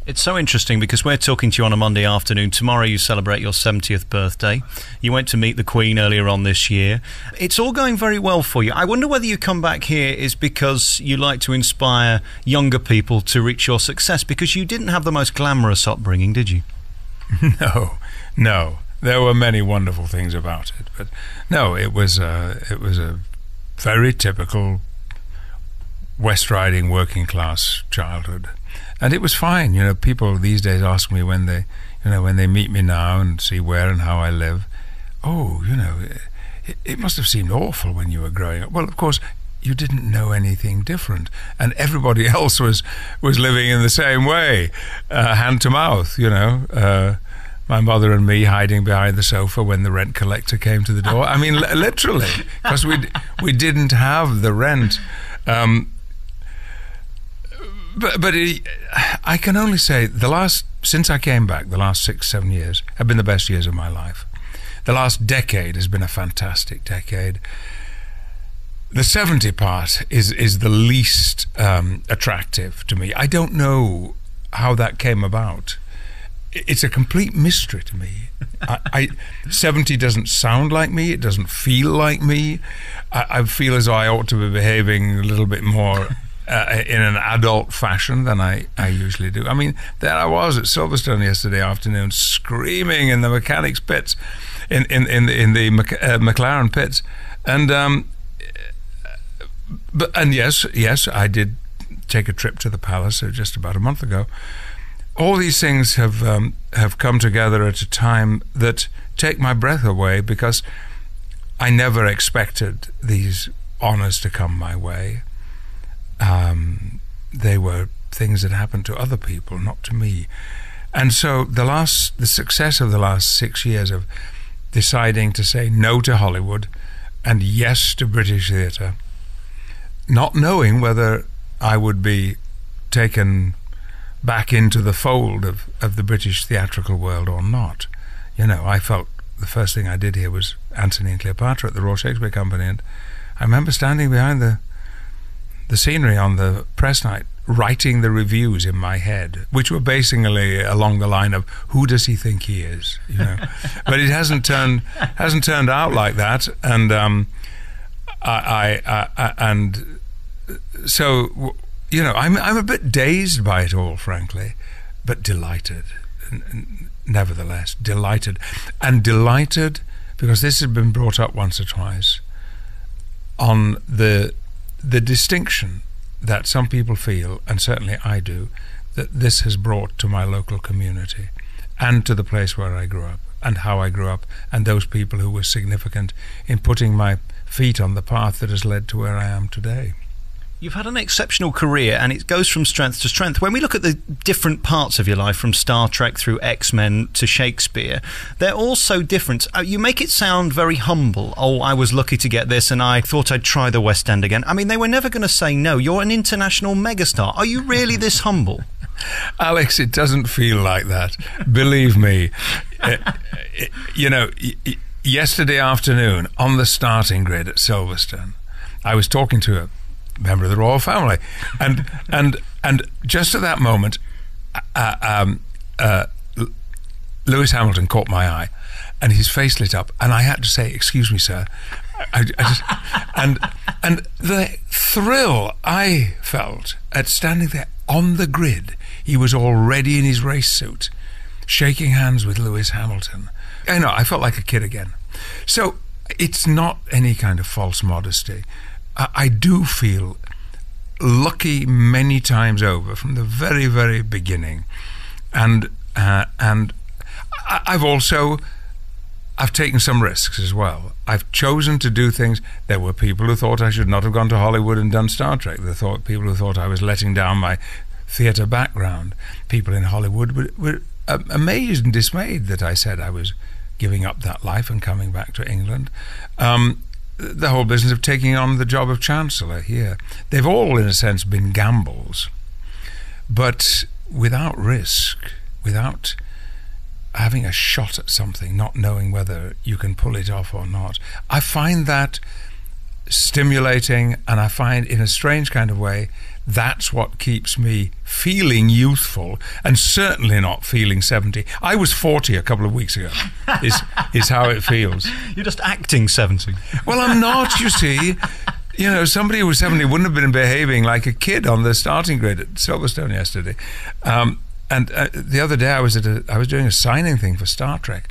It's so interesting because we're talking to you on a Monday afternoon. Tomorrow you celebrate your 70th birthday. You went to meet the Queen earlier on this year. It's all going very well for you. I wonder whether you come back here is because you like to inspire younger people to reach your success, because you didn't have the most glamorous upbringing, did you? No. There were many wonderful things about it, but no, it was a very typical West Riding working class childhood. And it was fine. You know, people these days ask me when they meet me now and see where and how I live, oh, you know, it must have seemed awful when you were growing up. Well, of course, you didn't know anything different, and everybody else was living in the same way, hand to mouth, you know. My mother and me hiding behind the sofa when the rent collector came to the door. I mean, literally, because we didn't have the rent. But I can only say since I came back, the last 6-7 years have been the best years of my life. The last decade has been a fantastic decade. The 70 part is the least attractive to me. I don't know how that came about. It's a complete mystery to me. 70 doesn't sound like me. It doesn't feel like me. I feel as though I ought to be behaving a little bit more in an adult fashion than I usually do. I mean, there I was at Silverstone yesterday afternoon, screaming in the mechanics pits, in the McLaren pits, and yes, I did take a trip to the palace just about a month ago. All these things have come together at a time that take my breath away, because I never expected these honours to come my way. They were things that happened to other people, not to me. And so the success of the last 6 years of deciding to say no to Hollywood and yes to British theatre, not knowing whether I would be taken back into the fold of the British theatrical world or not. You know, I felt the first thing I did here was Antony and Cleopatra at the Royal Shakespeare Company, and I remember standing behind the scenery on the press night, writing the reviews in my head, which were basically along the line of, who does he think he is, you know? But it hasn't turned out like that, and and so, you know, I'm a bit dazed by it all, frankly, but delighted, nevertheless, delighted because this has been brought up once or twice on the distinction that some people feel, and certainly I do, that this has brought to my local community and to the place where I grew up and how I grew up, and those people who were significant in putting my feet on the path that has led to where I am today. You've had an exceptional career, and it goes from strength to strength. When we look at the different parts of your life, from Star Trek through X-Men to Shakespeare, they're all so different. You make it sound very humble. Oh, I was lucky to get this, and I thought I'd try the West End again. I mean, they were never going to say no. You're an international megastar. Are you really this humble? Alex, it doesn't feel like that. Believe me. You know, yesterday afternoon on the starting grid at Silverstone, I was talking to a member of the royal family, and just at that moment, Lewis Hamilton caught my eye, and his face lit up, and I had to say, "Excuse me, sir." I just, and the thrill I felt at standing there on the grid. He was already in his race suit, shaking hands with Lewis Hamilton. I know, I felt like a kid again. So it's not any kind of false modesty. I do feel lucky many times over from the very, very beginning, and I've taken some risks as well. I've chosen to do things. There were people who thought I should not have gone to Hollywood and done Star Trek. People who thought I was letting down my theatre background. People in Hollywood were amazed and dismayed that I said I was giving up that life and coming back to England. The whole business of taking on the job of Chancellor here. They've all, in a sense, been gambles, but without risk, without having a shot at something, not knowing whether you can pull it off or not. I find that stimulating, and I find, in a strange kind of way, that's what keeps me feeling youthful and certainly not feeling 70. I was 40 a couple of weeks ago, is how it feels. You're just acting 70. Well, I'm not, you see. You know, somebody who was 70 wouldn't have been behaving like a kid on the starting grid at Silverstone yesterday. And the other day I was doing a signing thing for Star Trek,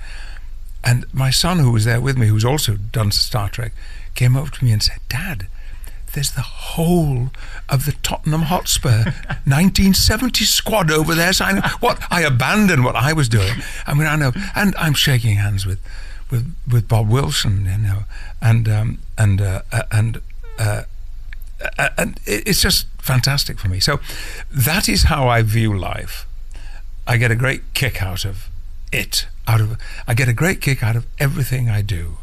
and my son, who was there with me, who's also done Star Trek, came over to me and said, "Dad, there's the whole of the Tottenham Hotspur 1970 squad over there signing." What? I abandoned what I was doing. I mean, I know, and I'm shaking hands with Bob Wilson, you know, and it's just fantastic for me. So that is how I view life. I get a great kick out of it. I get a great kick out of everything I do.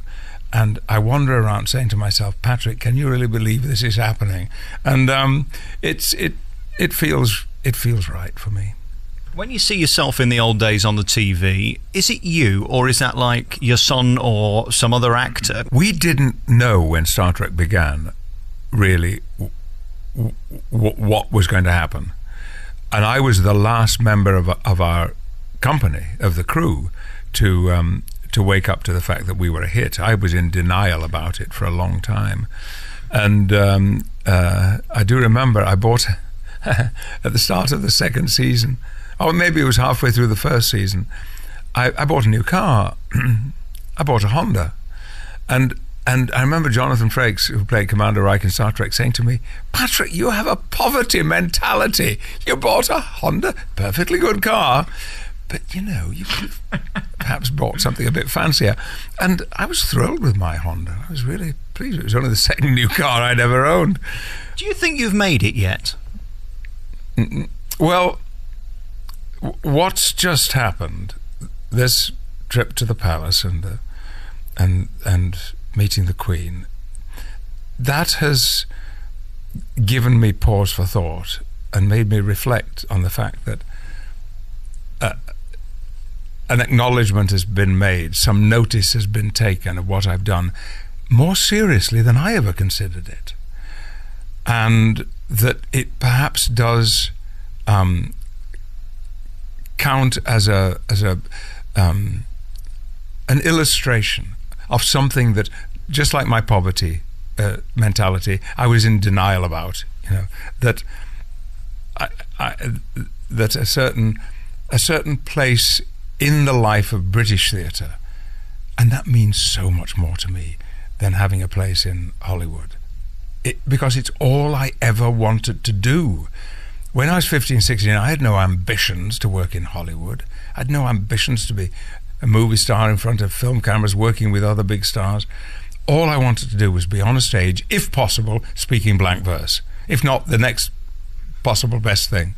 And I wander around saying to myself, "Patrick, can you really believe this is happening?" And it feels right for me. When you see yourself in the old days on the TV, is it you, or is that like your son or some other actor? We didn't know when Star Trek began really what was going to happen. And I was the last member of our company, of the crew, to wake up to the fact that we were a hit. I was in denial about it for a long time. And I do remember I bought, at the start of the second season, or maybe it was halfway through the first season, I bought a new car. I bought a Honda. And I remember Jonathan Frakes, who played Commander Reich in Star Trek, saying to me, "Patrick, you have a poverty mentality. You bought a Honda, perfectly good car, but, you know, you could have perhaps bought something a bit fancier." And I was thrilled with my Honda. I was really pleased. It was only the second new car I'd ever owned. Do you think you've made it yet? Well, what's just happened, this trip to the palace and meeting the Queen, that has given me pause for thought and made me reflect on the fact that an acknowledgement has been made, some notice has been taken of what I've done more seriously than I ever considered it, and that it perhaps does count as an illustration of something that, just like my poverty mentality, I was in denial about. You know, that that a certain place in the life of British theatre, and that means so much more to me than having a place in Hollywood, because it's all I ever wanted to do. When I was 15, 16, I had no ambitions to work in Hollywood. I had no ambitions to be a movie star in front of film cameras, working with other big stars. All I wanted to do was be on a stage, if possible, speaking blank verse. If not, the next possible best thing.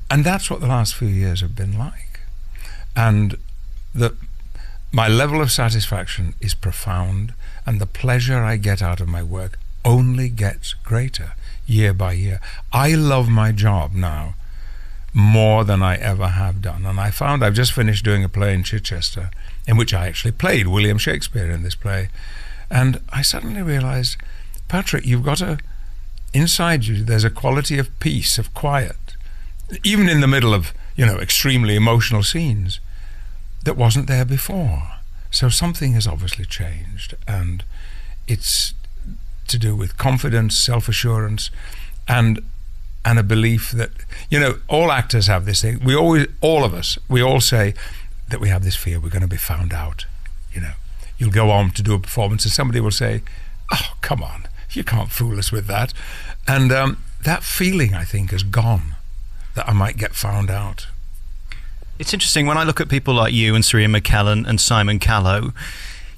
And that's what the last few years have been like. And my level of satisfaction is profound, and the pleasure I get out of my work only gets greater year by year. I love my job now more than I ever have done. And I found I've just finished doing a play in Chichester in which I actually played William Shakespeare in this play. And I suddenly realized, Patrick, you've got inside you, there's a quality of peace, of quiet, even in the middle of, you know, extremely emotional scenes, that wasn't there before. So something has obviously changed, and it's to do with confidence, self-assurance, and a belief that, you know, all actors have this thing. All of us, we all say that we have this fear we're going to be found out. You know, you'll go on to do a performance and somebody will say, "Oh, come on, you can't fool us with that." And that feeling, I think, has gone, that I might get found out. It's interesting, when I look at people like you and Surreal McKellen and Simon Callow,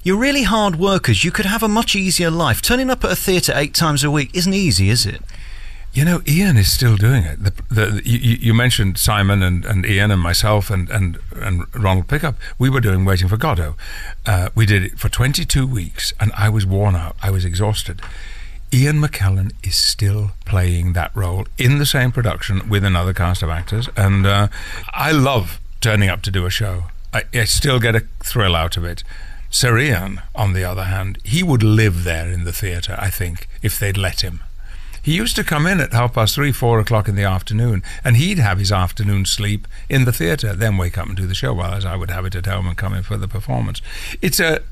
you're really hard workers. You could have a much easier life. Turning up at a theatre 8 times a week isn't easy, is it? You know, Ian is still doing it. You mentioned Simon and Ian and myself and Ronald Pickup. We were doing Waiting for Godot. We did it for 22 weeks, and I was worn out. I was exhausted. Ian McKellen is still playing that role in the same production with another cast of actors, and I love turning up to do a show. I still get a thrill out of it. Sir Ian, on the other hand, he would live there in the theatre, I think, if they'd let him. He used to come in at 3:30, 4 o'clock in the afternoon, and he'd have his afternoon sleep in the theatre, then wake up and do the show, whereas I would have it at home and come in for the performance. It's to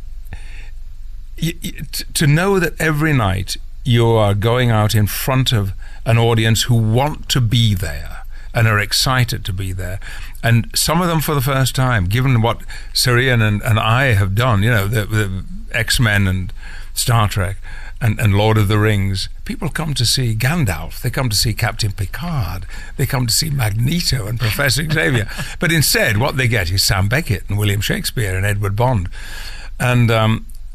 know that every night you are going out in front of an audience who want to be there and are excited to be there, and some of them for the first time, given what Surreal and I have done, the X-Men and Star Trek and Lord of the Rings. People come to see Gandalf, they come to see Captain Picard, they come to see Magneto and Professor Xavier, but instead what they get is Sam Beckett and William Shakespeare and Edward Bond. And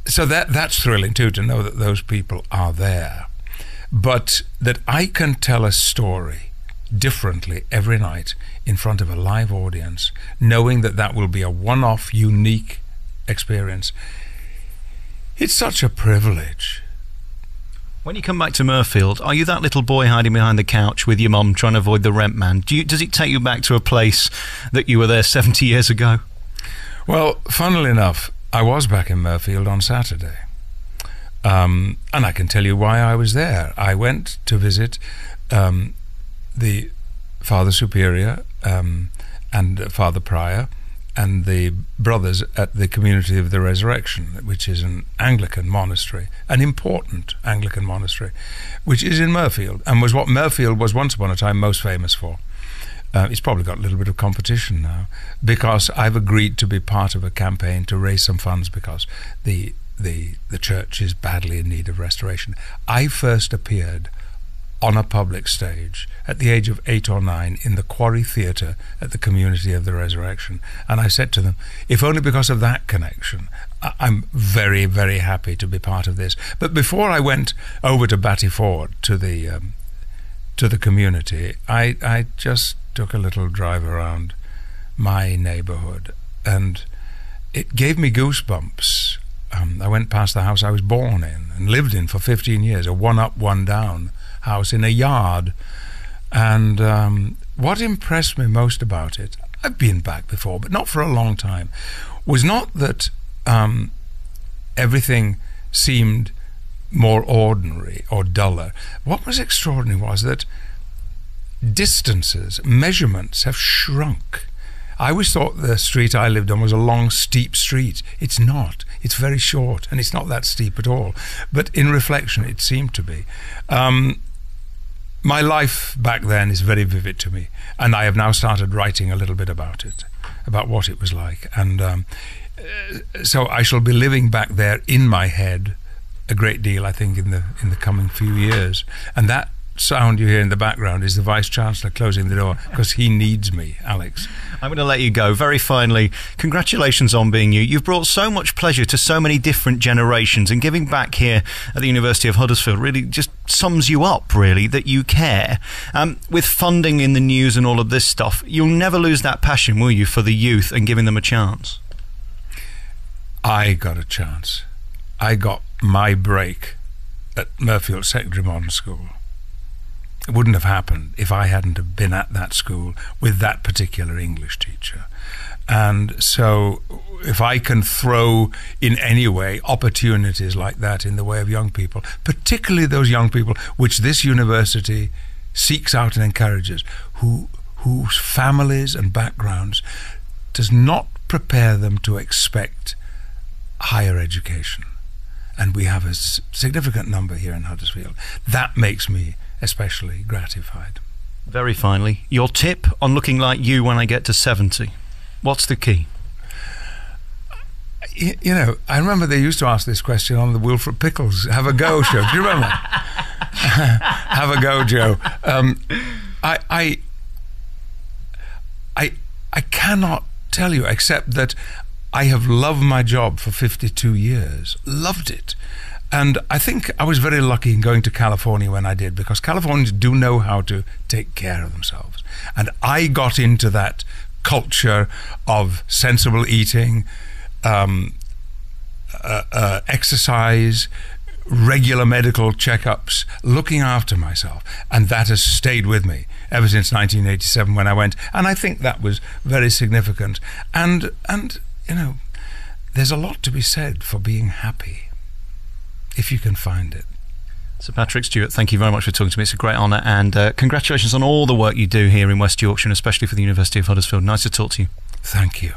so that's thrilling too, to know that those people are there, but that I can tell a story differently every night in front of a live audience, knowing that will be a one-off, unique experience. It's such a privilege. When you come back to Mirfield, are you that little boy hiding behind the couch with your mum trying to avoid the rent man? Does it take you back to a place that you were there 70 years ago? Well, funnily enough, I was back in Mirfield on Saturday. And I can tell you why I was there. I went to visit the Father Superior and Father Prior and the brothers at the Community of the Resurrection, which is an Anglican monastery, an important Anglican monastery, which is in Mirfield, and was what Mirfield was once upon a time most famous for. It's probably got a little bit of competition now, because I've agreed to be part of a campaign to raise some funds, because the church is badly in need of restoration. I first appeared on a public stage at the age of 8 or 9 in the Quarry Theatre at the Community of the Resurrection, and I said to them, if only because of that connection, I'm very, very happy to be part of this. But before I went over to Batty Ford to the community, I just took a little drive around my neighbourhood, and it gave me goosebumps. I went past the house I was born in and lived in for 15 years, a one-up, one-down house in a yard. And what impressed me most about it, I've been back before, but not for a long time, was not that everything seemed more ordinary or duller. What was extraordinary was that distances, measurements have shrunk. I always thought the street I lived on was a long, steep street. It's not. It's very short, and it's not that steep at all. But in reflection, it seemed to be. My life back then is very vivid to me, and I have now started writing a little bit about it, about what it was like. And so I shall be living back there in my head a great deal, I think, in the coming few years. And that sound you hear in the background is the Vice-Chancellor closing the door, because he needs me, Alex. I'm going to let you go. Very finally, congratulations on being you. You've brought so much pleasure to so many different generations, and giving back here at the University of Huddersfield really just sums you up, really, that you care. With funding in the news and all of this stuff, you'll never lose that passion, will you, for the youth and giving them a chance? I got a chance. I got my break at Mirfield Secondary Modern School. It wouldn't have happened if I hadn't have been at that school with that particular English teacher. And so if I can throw in any way opportunities like that in the way of young people, particularly those young people which this university seeks out and encourages, whose families and backgrounds does not prepare them to expect higher education. And we have a significant number here in Huddersfield. That makes me especially gratified. Very finally, your tip on looking like you when I get to 70. What's the key? You know, I remember they used to ask this question on the Wilfred Pickles Have a Go show. Do you remember? Have a go, Joe. I cannot tell you, except that I have loved my job for 52 years. Loved it. And I think I was very lucky in going to California when I did, because Californians do know how to take care of themselves. And I got into that culture of sensible eating, exercise, regular medical checkups, looking after myself. And that has stayed with me ever since 1987 when I went. And I think that was very significant. And you know, there's a lot to be said for being happy, if you can find it. Sir Patrick Stewart, thank you very much for talking to me. It's a great honour, and congratulations on all the work you do here in West Yorkshire, and especially for the University of Huddersfield. Nice to talk to you. Thank you.